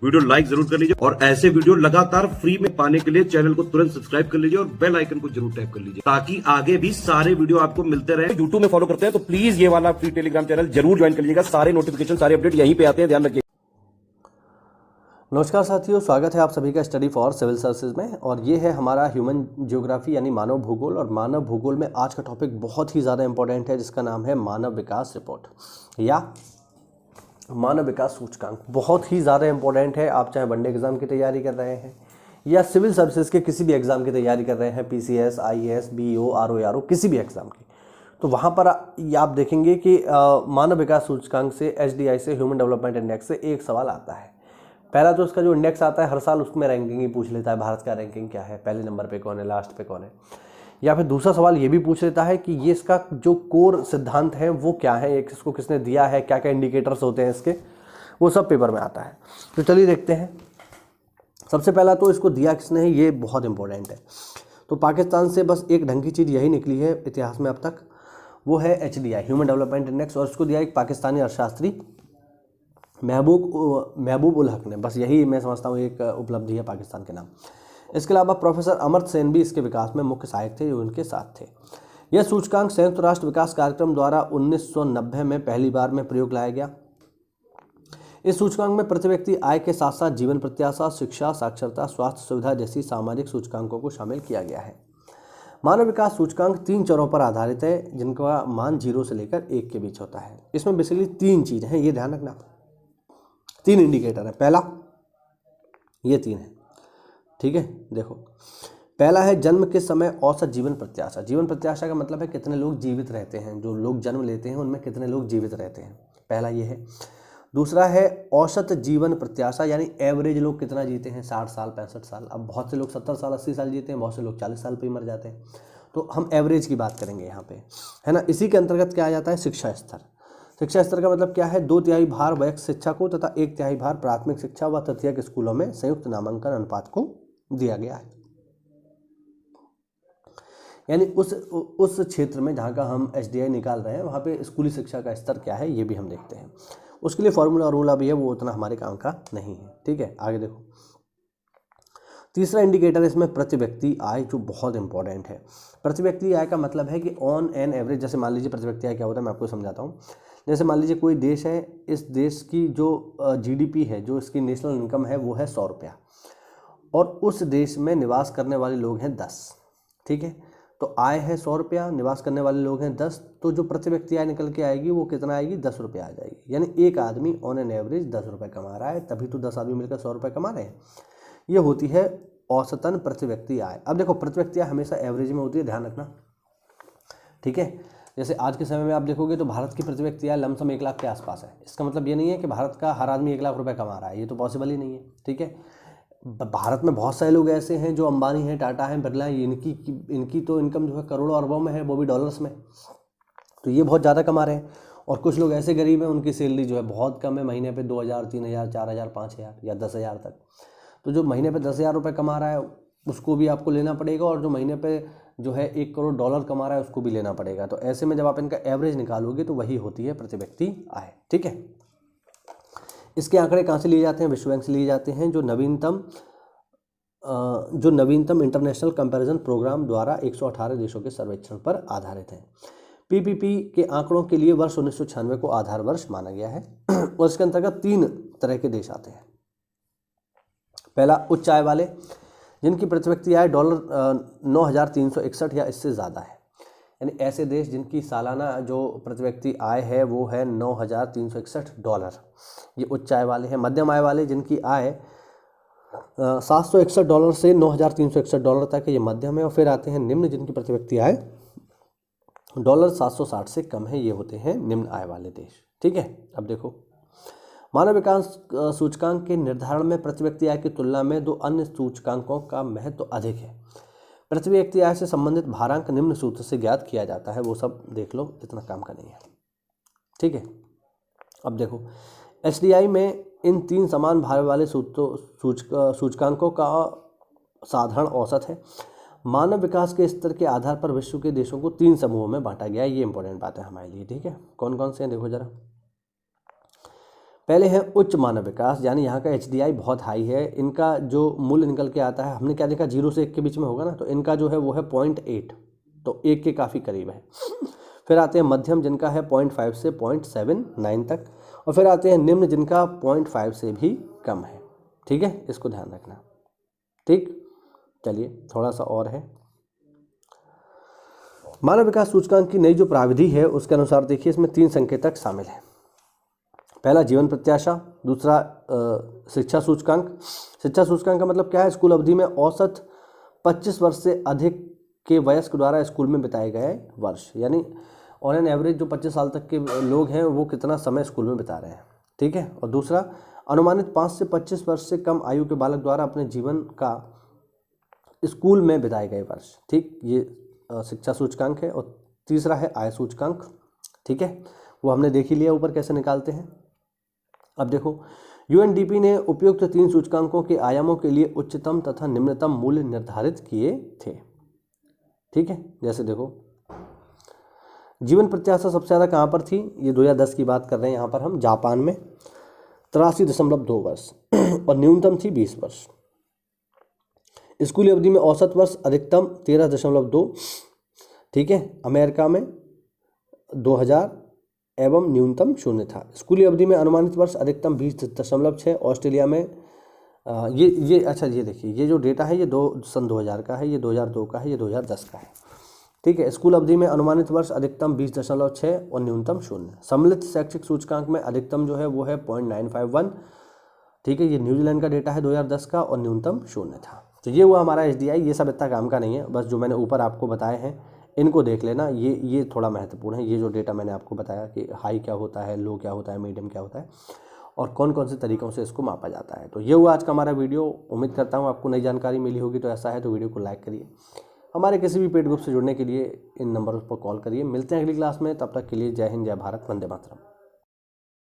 Video like जरूर कर लीजिए और ऐसे वीडियो लगातार फ्री में पाने के लिए चैनल को तुरंत सब्सक्राइब कर लीजिए और बेल आइकन को जरूर टैप कर लीजिए ताकि आगे भी सारे वीडियो आपको मिलते रहे। यूट्यूब में फॉलो करते हैं तो प्लीज ये वाला फ्री टेलीग्राम चैनल जरूर ज्वाइन कर लीजिएगा। सारे नोटिफिकेशन सारे अपडेट यहीं पे आते हैं, ध्यान रखिए। नमस्कार साथियों, स्वागत है आप सभी का स्टडी फॉर सिविल सर्विसेज में। और ये है हमारा ह्यूमन ज्योग्राफी यानी मानव भूगोल। और मानव भूगोल में आज का टॉपिक बहुत ही ज़्यादा इंपॉर्टेंट है जिसका नाम है मानव विकास रिपोर्ट या मानव विकास सूचकांक। बहुत ही ज़्यादा इंपॉर्टेंट है। आप चाहे वनडे एग्जाम की तैयारी कर रहे हैं या सिविल सर्विसेज के किसी भी एग्जाम की तैयारी कर रहे हैं, PCS, IAS, BO, RO, ARO किसी भी एग्जाम की, तो वहाँ पर आप देखेंगे कि मानव विकास सूचकांक से, HDI से, ह्यूमन डेवलपमेंट इंडेक्स से एक सवाल आता है। पहला तो उसका जो इंडेक्स आता है हर साल उसमें रैंकिंग ही पूछ लेता है, भारत का रैंकिंग क्या है, पहले नंबर पे कौन है, लास्ट पे कौन है। या फिर दूसरा सवाल ये भी पूछ लेता है कि ये इसका जो कोर सिद्धांत है वो क्या है, एक इसको किसने दिया है, क्या क्या इंडिकेटर्स होते हैं इसके, वो सब पेपर में आता है। तो चलिए देखते हैं। सबसे पहला तो इसको दिया किसने है, ये बहुत इंपॉर्टेंट है। तो पाकिस्तान से बस एक ढंग की चीज़ यही निकली है इतिहास में अब तक, वो है HDI, ह्यूमन डेवलपमेंट इंडेक्स। और इसको दिया एक पाकिस्तानी अर्थशास्त्री महबूब उल हक ने। बस यही मैं समझता हूँ एक उपलब्धि है पाकिस्तान के नाम। इसके अलावा प्रोफेसर अमर्त्य सेन भी इसके विकास में मुख्य सहायक थे, जो इनके साथ थे। यह सूचकांक संयुक्त राष्ट्र विकास कार्यक्रम द्वारा 1990 में पहली बार में प्रयोग लाया गया। इस सूचकांक में प्रति व्यक्ति आय के साथ साथ जीवन प्रत्याशा, शिक्षा, साक्षरता, स्वास्थ्य सुविधा जैसी सामाजिक सूचकांकों को शामिल किया गया है। मानव विकास सूचकांक 3 चरों पर आधारित है जिनका मान 0 से लेकर 1 के बीच होता है। इसमें बेसिकली 3 चीज़ हैं, ये ध्यान रखना। 3 इंडिकेटर है। पहला ये 3 है, ठीक है। देखो, पहला है जन्म के समय औसत जीवन प्रत्याशा। जीवन प्रत्याशा का मतलब है कितने लोग जीवित रहते हैं, जो लोग जन्म लेते हैं उनमें कितने लोग जीवित रहते हैं, पहला ये है। दूसरा है औसत जीवन प्रत्याशा यानी एवरेज लोग कितना जीते हैं, 60 साल, 65 साल। अब बहुत से लोग 70 साल, 80 साल जीते हैं, बहुत से लोग 40 साल पे ही मर जाते हैं। तो हम एवरेज की बात करेंगे यहाँ पे, है ना। इसी के अंतर्गत क्या आ जाता है, शिक्षा स्तर। शिक्षा स्तर का मतलब क्या है, 2/3 भार वयस्क शिक्षा को तथा 1/3 भार प्राथमिक शिक्षा व तृतीयक स्कूलों में संयुक्त नामांकन अनुपात को दिया गया है। यानी उस क्षेत्र में जहाँ का हम HDI निकाल रहे हैं वहाँ पे स्कूली शिक्षा का स्तर क्या है ये भी हम देखते हैं। उसके लिए फॉर्मूला और रूल भी है, वो उतना हमारे काम का नहीं है, ठीक है। आगे देखो, तीसरा इंडिकेटर इसमें प्रति व्यक्ति आय, जो बहुत इंपॉर्टेंट है। प्रति व्यक्ति आय का मतलब है कि ऑन एन एवरेज, जैसे मान लीजिए प्रति व्यक्ति आय क्या होता है मैं आपको समझाता हूँ। जैसे मान लीजिए कोई देश है, इस देश की जो GDP है, जो इसकी नेशनल इनकम है वो है 100 रुपया, और उस देश में निवास करने वाले लोग हैं 10, ठीक है। तो आय है 100 रुपया, निवास करने वाले लोग हैं 10, तो जो प्रति व्यक्ति आय निकल के आएगी वो कितना आएगी, 10 रुपया आ जाएगी। यानी एक आदमी ऑन एन एवरेज 10 रुपये कमा रहा है, तभी तो 10 आदमी मिलकर 100 रुपये कमा रहे हैं। ये होती है औसतन प्रति व्यक्ति आय। अब देखो, प्रति व्यक्ति आय हमेशा एवरेज में होती है, ध्यान रखना, ठीक है। जैसे आज के समय में आप देखोगे तो भारत की प्रति व्यक्ति आय लमसम 1 लाख के आसपास है। इसका मतलब ये नहीं है कि भारत का हर आदमी 1 लाख रुपए कमा रहा है, ये तो पॉसिबल ही नहीं है, ठीक है। भारत में बहुत सारे लोग ऐसे हैं जो अंबानी हैं, टाटा हैं, बिरला हैं, इनकी तो इनकम जो है करोड़ों अरबों में है, वो भी डॉलर्स में, तो ये बहुत ज़्यादा कमा रहे हैं। और कुछ लोग ऐसे गरीब हैं उनकी सैलरी जो है बहुत कम है, महीने पे 2000, 3000, 4000, 5000 या 10,000 तक। तो जो महीने पे 10,000 रुपये कमा रहा है उसको भी आपको लेना पड़ेगा, और जो महीने पे जो है 1 करोड़ डॉलर कमा रहा है उसको भी लेना पड़ेगा। तो ऐसे में जब आप इनका एवरेज निकालोगे तो वही होती है प्रति व्यक्ति आय, ठीक है। इसके आंकड़े कहाँ से लिए जाते हैं, विश्व बैंक से लिए जाते हैं, जो नवीनतम इंटरनेशनल कंपैरिजन प्रोग्राम द्वारा 118 देशों के सर्वेक्षण पर आधारित हैं। PPP के आंकड़ों के लिए वर्ष 1996 को आधार वर्ष माना गया है। और इसके अंतर्गत 3 तरह के देश आते हैं। पहला, उच्च आय वाले, जिनकी प्रति व्यक्ति आय $9,361 या इससे ज़्यादा है। यानी ऐसे देश जिनकी सालाना जो प्रति व्यक्ति आय है वो है $9,361, ये उच्च आय वाले हैं। मध्यम आय वाले, जिनकी आय $761 से $9,361 तक है, ये मध्यम है। और फिर आते हैं निम्न, जिनकी प्रति व्यक्ति आय $760 से कम है, ये होते हैं निम्न आय वाले देश, ठीक है। अब देखो, मानव विकास सूचकांक के निर्धारण में प्रति व्यक्ति आय की तुलना में 2 अन्य सूचकांकों का महत्व अधिक है। प्रति व्यक्ति आय से संबंधित भारांक निम्न सूत्र से ज्ञात किया जाता है, वो सब देख लो, इतना काम का नहीं है, ठीक है। अब देखो, HDI में इन 3 समान भार वाले सूचकांकों का साधारण औसत है। मानव विकास के स्तर के आधार पर विश्व के देशों को 3 समूहों में बांटा गया है। ये इंपॉर्टेंट बात है हमारे लिए, ठीक है। कौन कौन से हैं देखो जरा। पहले है उच्च मानव विकास, यानी यहाँ का HDI बहुत हाई है। इनका जो मूल्य निकल के आता है, हमने क्या देखा 0 से 1 के बीच में होगा ना, तो इनका जो है वो है 0.8, तो 1 के काफ़ी करीब है। फिर आते हैं मध्यम, जिनका है 0.5 से 0.79 तक, और फिर आते हैं निम्न, जिनका 0.5 से भी कम है। ठीक है, इसको ध्यान रखना। ठीक, चलिए थोड़ा सा और है। मानव विकास सूचकांक की नई जो प्राविधि है उसके अनुसार देखिए, इसमें 3 संकेतक शामिल हैं। पहला जीवन प्रत्याशा, दूसरा शिक्षा सूचकांक। शिक्षा सूचकांक का मतलब क्या है? स्कूल अवधि में औसत 25 वर्ष से अधिक के वयस्क द्वारा स्कूल में बिताए गए वर्ष, यानी ऑन एन एवरेज जो 25 साल तक के लोग हैं वो कितना समय स्कूल में बिता रहे हैं। ठीक है, और दूसरा अनुमानित 5 से 25 वर्ष से कम आयु के बालक द्वारा अपने जीवन का स्कूल में बिताए गए वर्ष। ठीक, ये शिक्षा सूचकांक है। और तीसरा है आय सूचकांक। ठीक है, वो हमने देख ही लिया ऊपर कैसे निकालते हैं। अब देखो, UNDP ने उपयुक्त 3 सूचकांकों के आयामों के लिए उच्चतम तथा निम्नतम मूल्य निर्धारित किए थे। ठीक है, जैसे देखो जीवन प्रत्याशा सबसे ज़्यादा कहाँ पर थी? ये 2010 की बात कर रहे हैं यहाँ पर हम, जापान में 83.2 वर्ष और न्यूनतम थी 20 वर्ष। स्कूली अवधि में औसत वर्ष अधिकतम 13.2, ठीक है, अमेरिका में 2000 एवं न्यूनतम 0 था। स्कूली अवधि में अनुमानित वर्ष अधिकतम 20.6, ऑस्ट्रेलिया में ये अच्छा, ये देखिए, ये जो डेटा है ये सन 2000 का है, ये 2002 का है, ये 2010 का है। ठीक है, स्कूल अवधि में अनुमानित वर्ष अधिकतम 20.6 और न्यूनतम 0। सम्मिलित शैक्षिक सूचकांक में अधिकतम जो है वो है 0.951। ठीक है, ये न्यूजीलैंड का डेटा है 2010 का, और न्यूनतम 0 था। तो ये हुआ हमारा HDI। ये सब इतना काम का नहीं है, बस जो मैंने ऊपर आपको बताए हैं इनको देख लेना। ये थोड़ा महत्वपूर्ण है। ये जो डेटा मैंने आपको बताया कि हाई क्या होता है, लो क्या होता है, मीडियम क्या होता है, और कौन कौन से तरीक़ों से इसको मापा जाता है। तो ये हुआ आज का हमारा वीडियो। उम्मीद करता हूँ आपको नई जानकारी मिली होगी। तो ऐसा है तो वीडियो को लाइक करिए। हमारे किसी भी पेड ग्रुप से जुड़ने के लिए इन नंबरों पर कॉल करिए। मिलते हैं अगली क्लास में, तब तक के लिए जय हिंद, जय भारत, वंदे मातरम।